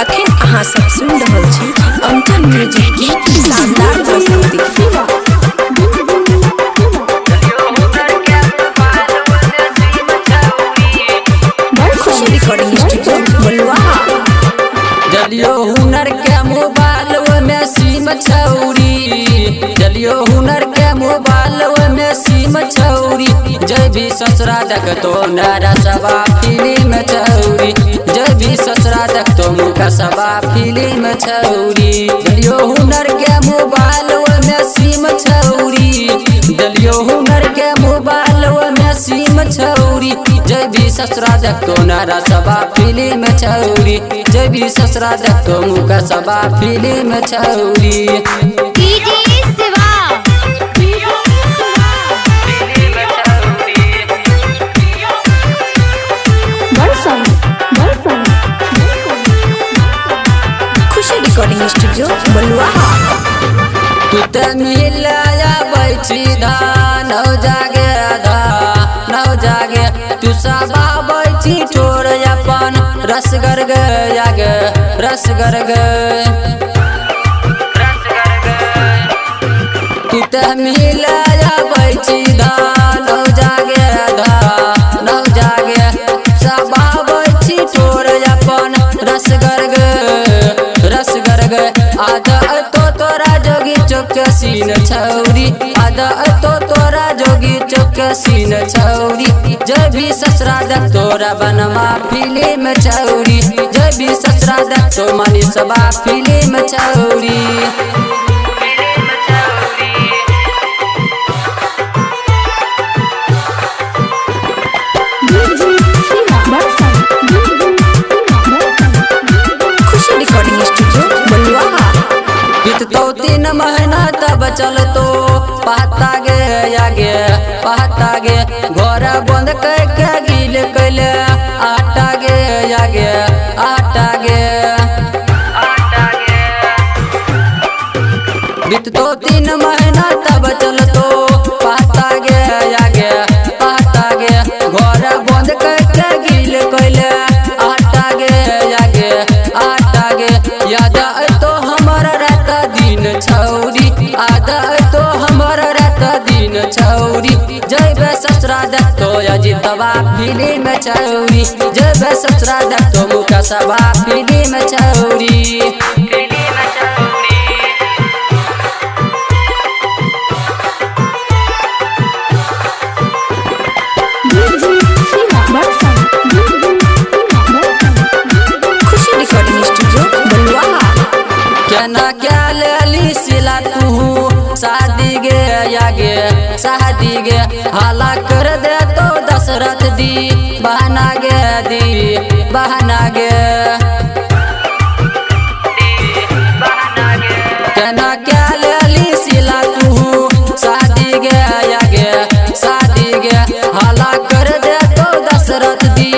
अखन अहाँ सब सुन रहल छी अंकन म्यूजिक की शानदार प्रस्तुति। खुशी रिकॉर्डिंग स्टूडियो बलुआहा। जलियो हुनर के मोबाइल में सिम छौरी, जलियो हुनर के मोबाइल में सिम छौरी। जय भी ससुरा देखतो नारा सबा फिल्म छौरी, जय भी ससुरा देखतो मुका सबा फिल्म छौरी। जलियो हुनर के मोबाइल में सिम छौरी, जलियो हुनर के मोबाइल में सिम छौरी। जय भी ससुरा देखतो नारा सबा फिल्म छौरी, जय भी ससुरा देखतो मुका सबा फिल्म छौरी। खुशी रिकॉर्डिंग स्टूडियो बलुआहा। तू ते मिलाया बैठी धान जागे नौ जागे, तू सबा बैठी ठोर अपन रस गर्ग जागे रस गर्ग। तू ते मिलाया बैठी धान जागे नौ जागे, सबा बैठी ठोर अपन रस गर्ग रस गर्ग। आधा तो तोरा जोगी चौक सीन छौरी, आधा तो तोरा जोगी चौक सीन छौरी। जय भी ससुरा देख तोरा बनमा फिल्म छौरी, जय भी ससुरा देख तो मनी सबा फिल्म छौरी। खुशी रिकॉर्डिंग स्टूडियो बलुआहा। बीततो 3 महीना तब चलतो पहता गे आगे पहता गे, घर बंद करके गिल कैले आटा गे आगे आटा गे। बीततो 3 महीना तब चलतो पहता गे आगे पहता गे, घर बंद करके गिल कैले आटा गे आगे आटा गे। याद तो हमारा रात दिन छौरी, आदा तो हमारा रात दिन छौरी। जय बे ससुरा देखतो अजितवा फिल्म छौरी, जय बे ससुरा देखतो मुका सबा फिल्म छौरी। खुशी रिकॉर्डिंग स्टूडियो बलुआहा। केना क्या लेली सिला तू शादी गे आगे शादी गे, हाला कर दे तो दशरथ दी बहना गे दी बहना गे। केना क्या लेली सिला तू शादी गे आगे शादी गे, हाला कर दे तो दशरथ दी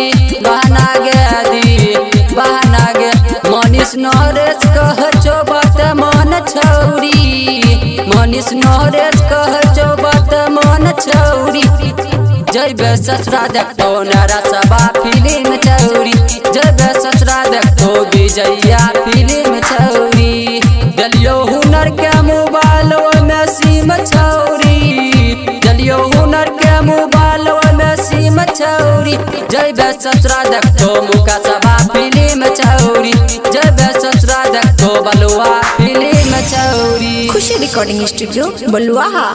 बहना गे दी बहना गे। मनीष नरेश कह चो बात मन छौरी, मनीष नरेश कह चो बात मन छौरी। जय बे ससुरा देखतो नारा सबा फिल्म छौरी, जय बे ससुरा देखतो विजया फिल्म छौरी। जलियो हुनर के मोबाइल में सिम छौरी, जलियो हुनर के मोबाइल में सिम छौरी। जय बे ससुरा देखतो मुका सबा फिल्म छौरी, जय बे ससुरा देखतो बलुआ फिल्म छौरी। खुशी रिकॉर्डिंग स्टूडियो बलुआहा।